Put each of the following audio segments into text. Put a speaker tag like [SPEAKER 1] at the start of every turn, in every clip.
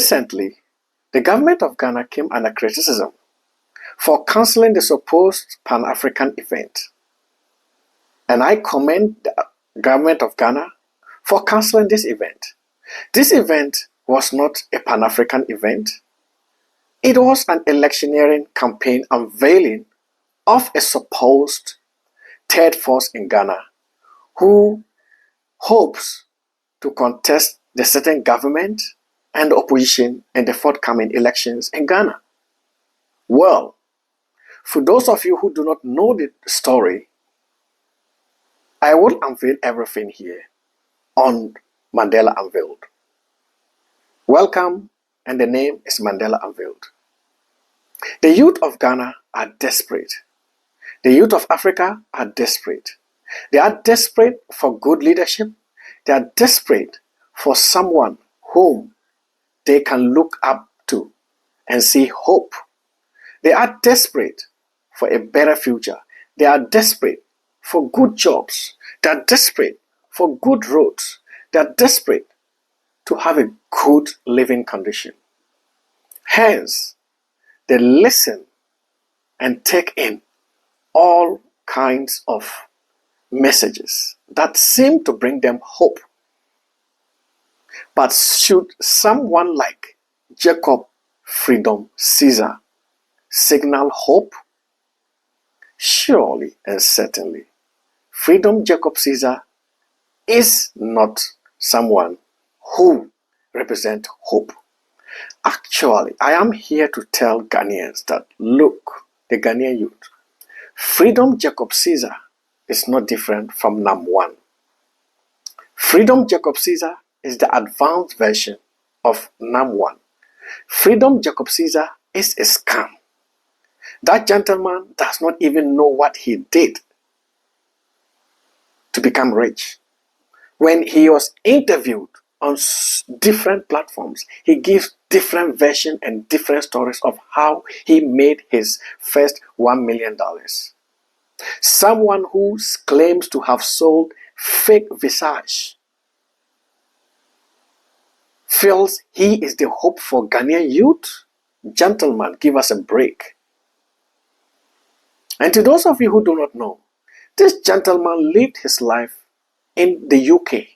[SPEAKER 1] Recently, the government of Ghana came under criticism for cancelling the supposed Pan-African event. And I commend the government of Ghana for cancelling this event. This event was not a Pan-African event. It was an electioneering campaign unveiling of a supposed third force in Ghana who hopes to contest the certain government and opposition in the forthcoming elections in Ghana. Well, for those of you who do not know the story, I will unveil everything here on Mandela Unveiled. Welcome, and the name is Mandela Unveiled. The youth of Ghana are desperate. The youth of Africa are desperate. They are desperate for good leadership. They are desperate for someone whom they can look up to and see hope. They are desperate for a better future. They are desperate for good jobs. They are desperate for good roads. They are desperate to have a good living condition. Hence, they listen and take in all kinds of messages that seem to bring them hope. But should someone like Jacob Freedom Caesar signal hope? Surely and certainly, Freedom Jacob Caesar is not someone who represents hope. Actually, I am here to tell Ghanaians that, look, the Ghanaian youth, Freedom Jacob Caesar is not different from NAM1. Freedom Jacob Caesar is the advanced version of NAM1. Freedom Jacob Caesar is a scam. That gentleman does not even know what he did to become rich. When he was interviewed on different platforms, he gives different versions and different stories of how he made his first $1 million. Someone who claims to have sold fake visage feels he is the hope for Ghanaian youth? Gentlemen, give us a break. And to those of you who do not know, this gentleman lived his life in the UK.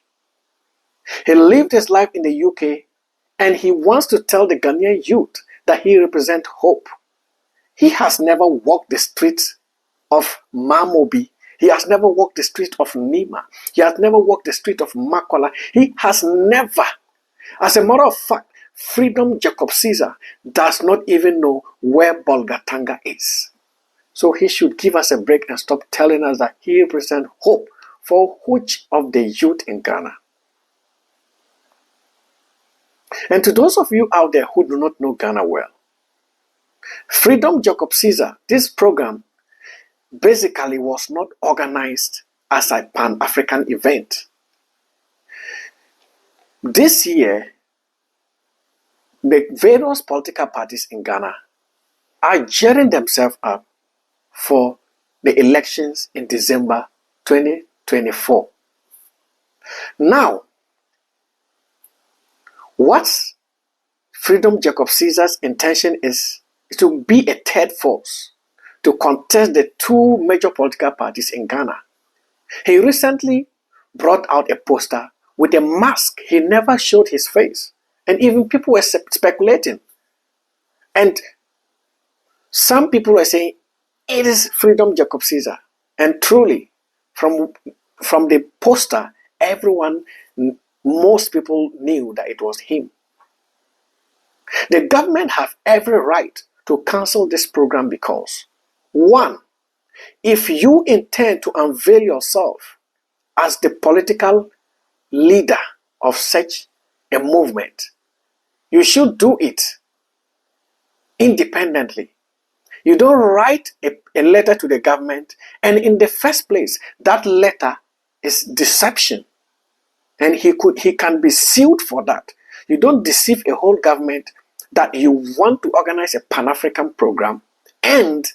[SPEAKER 1] He lived his life in the UK, and he wants to tell the Ghanaian youth that he represents hope. He has never walked the streets of Mamobi. He has never walked the street of Nima. He has never walked the street of Makola. He has never. As a matter of fact, Freedom Jacob Caesar does not even know where Bolgatanga is. So he should give us a break and stop telling us that he represents hope for which of the youth in Ghana. And to those of you out there who do not know Ghana well, Freedom Jacob Caesar, this program basically was not organized as a Pan-African event. This year, the various political parties in Ghana are gearing themselves up for the elections in December 2024. Now, what Freedom Jacob Caesar's intention is to be a third force to contest the two major political parties in Ghana. He recently brought out a poster with a mask. He never showed his face. And even people were speculating. And some people were saying, it is Freedom Jacob Caesar. And truly, from the poster, most people knew that it was him. The government have every right to cancel this program because, one, if you intend to unveil yourself as the political leader of such a movement, you should do it independently. You don't write a letter to the government, and in the first place, that letter is deception. And he can be sued for that. You don't deceive a whole government that you want to organize a Pan-African program and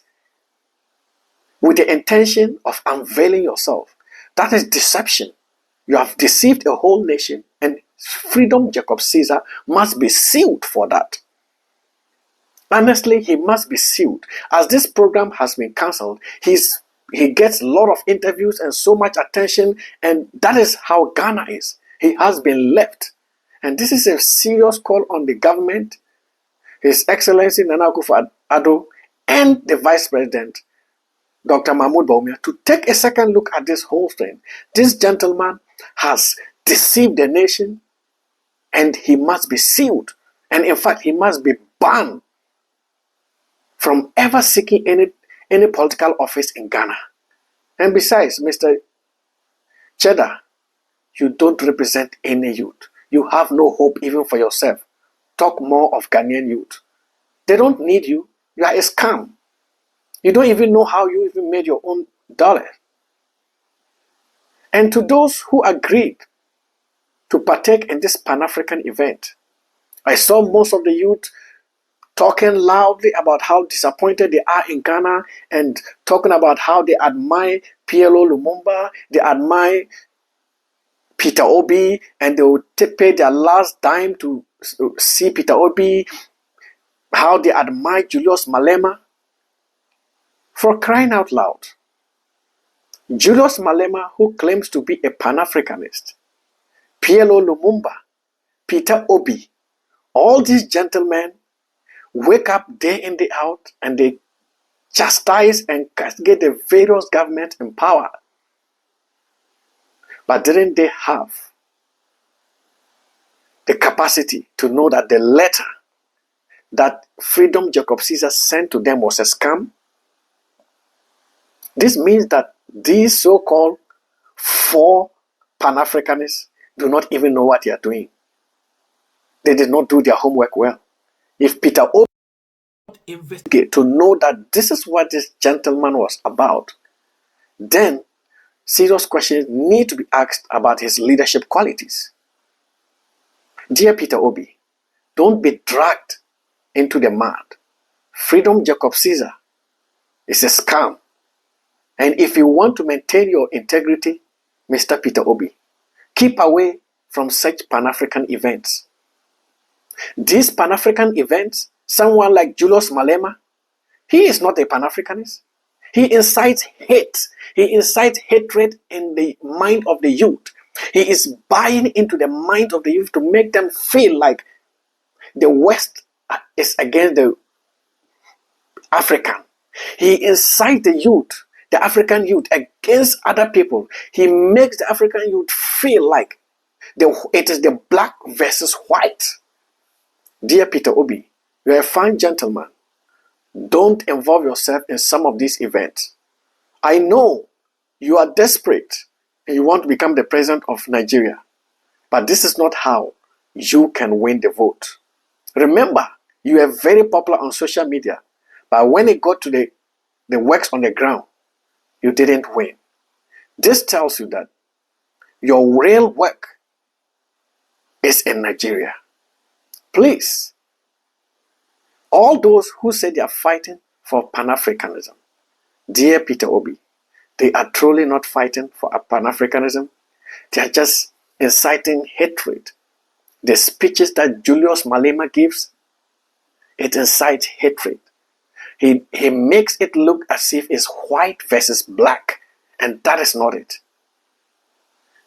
[SPEAKER 1] with the intention of unveiling yourself. That is deception. You have deceived a whole nation and Freedom Jacob Caesar must be sued for that. Honestly, he must be sued. As this program has been cancelled, he gets a lot of interviews and so much attention, and that is how Ghana is. He has been left. And this is a serious call on the government, His Excellency Nana Akufo-Addo, and the Vice President, Dr. Mahmoud Bawumia, to take a second look at this whole thing. This gentleman has deceived the nation, and he must be sued. And in fact, he must be banned from ever seeking any political office in Ghana. And besides, Mr. Cheddar, you don't represent any youth. You have no hope even for yourself. Talk more of Ghanaian youth. They don't need you. You are a scam. You don't even know how you even made your own dollar. And to those who agreed to partake in this Pan-African event, I saw most of the youth talking loudly about how disappointed they are in Ghana and talking about how they admire PLO Lumumba, they admire Peter Obi, and they will pay their last dime to see Peter Obi, how they admire Julius Malema. For crying out loud, Julius Malema, who claims to be a Pan-Africanist, PLO Lumumba, Peter Obi, all these gentlemen wake up day in, day out, and they chastise and castigate the various governments in power. But didn't they have the capacity to know that the letter that Freedom Jacob Caesar sent to them was a scam? This means that these so-called 4 Pan-Africanists do not even know what they are doing. They did not do their homework well. If Peter Obi investigate to know that this is what this gentleman was about, then serious questions need to be asked about his leadership qualities. Dear Peter Obi, don't be dragged into the mud. Freedom Jacob Caesar is a scam. And if you want to maintain your integrity, Mr. Peter Obi, keep away from such Pan-African events. These Pan-African events, someone like Julius Malema, he is not a Pan-Africanist. He incites hate. He incites hatred in the mind of the youth. He is buying into the mind of the youth to make them feel like the West is against the African. He incites the youth, the African youth, against other people. He makes the African youth feel like it is the black versus white. Dear Peter Obi, you are a fine gentleman. Don't involve yourself in some of these events. I know you are desperate and you want to become the president of Nigeria, but this is not how you can win the vote. Remember, you are very popular on social media, but when it got to the works on the ground, you didn't win. This tells you that your real work is in Nigeria. Please, all those who say they are fighting for Pan-Africanism, dear Peter Obi, they are truly not fighting for a Pan-Africanism. They are just inciting hatred. The speeches that Julius Malema gives, it incites hatred. He makes it look as if it's white versus black, and that is not it.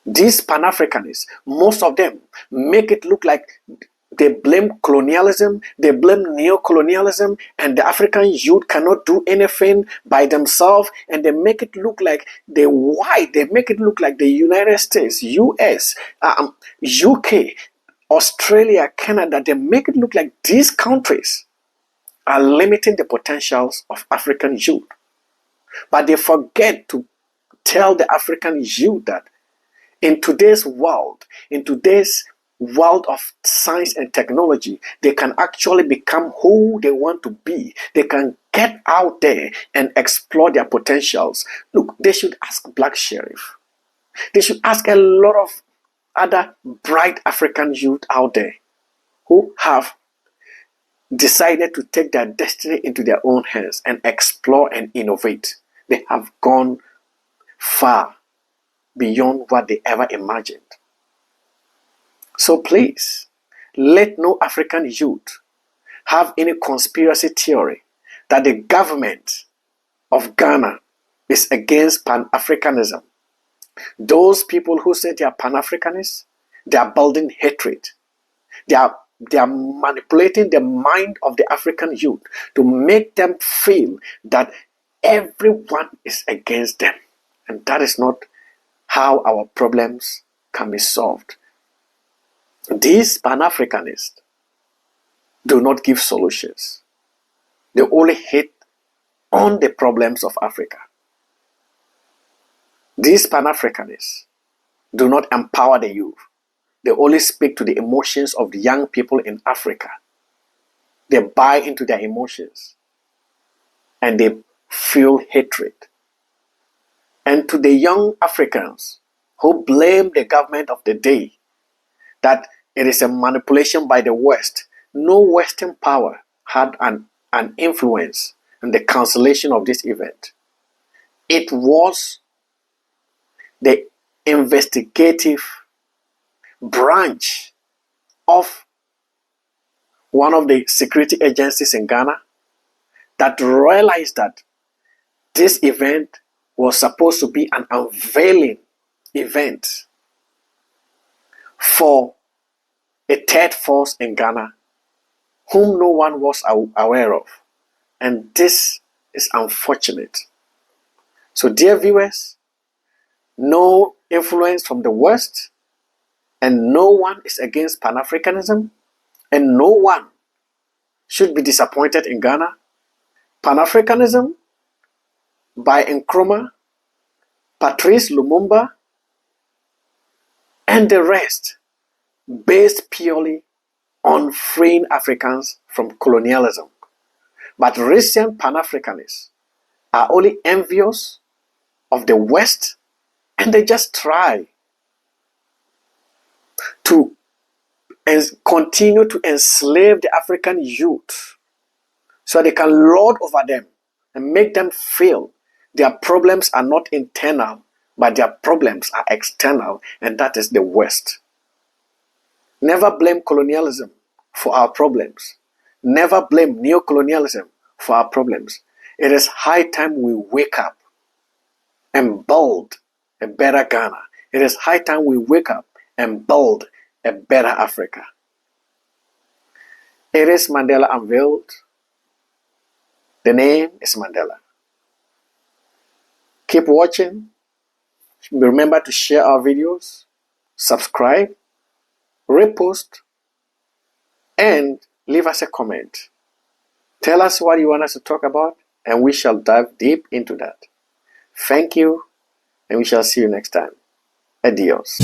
[SPEAKER 1] These Pan-Africanists, most of them make it look like they blame colonialism, they blame neo-colonialism, and the African youth cannot do anything by themselves, and they make it look like they make it look like the United States, US, UK, Australia, Canada, they make it look like these countries are limiting the potentials of African youth. But they forget to tell the African youth that in today's world of science and technology, they can actually become who they want to be. They can get out there and explore their potentials. Look, they should ask Black Sheriff. They should ask a lot of other bright African youth out there who have decided to take their destiny into their own hands and explore and innovate. They have gone far beyond what they ever imagined. So please, let no African youth have any conspiracy theory that the government of Ghana is against Pan-Africanism. Those people who say they are Pan-Africanists, they are building hatred. They are manipulating the mind of the African youth to make them feel that everyone is against them. And that is not how our problems can be solved. These Pan-Africanists do not give solutions. They only hit on the problems of Africa. These Pan-Africanists do not empower the youth. They only speak to the emotions of the young people in Africa. They buy into their emotions and they fuel hatred. And to the young Africans who blame the government of the day that it is a manipulation by the West, no Western power had an influence in the cancellation of this event. It was the investigative branch of one of the security agencies in Ghana that realized that this event was supposed to be an unveiling event for a third force in Ghana whom no one was aware of. And this is unfortunate. So dear viewers, no influence from the West, and no one is against Pan-Africanism, and no one should be disappointed in Ghana. Pan-Africanism by Nkrumah, Patrice Lumumba, and the rest, based purely on freeing Africans from colonialism. But recent Pan-Africanists are only envious of the West, and they just try to continue to enslave the African youth so they can lord over them and make them feel their problems are not internal, but their problems are external, and that is the West. Never blame colonialism for our problems. Never blame neocolonialism for our problems. It is high time we wake up and build a better Ghana. It is high time we wake up and build a better Africa. It is Mandela Unveiled. The name is Mandela. Keep watching. Remember to share our videos, subscribe, repost, and leave us a comment. Tell us what you want us to talk about, and we shall dive deep into that. Thank you, and we shall see you next time. Adios.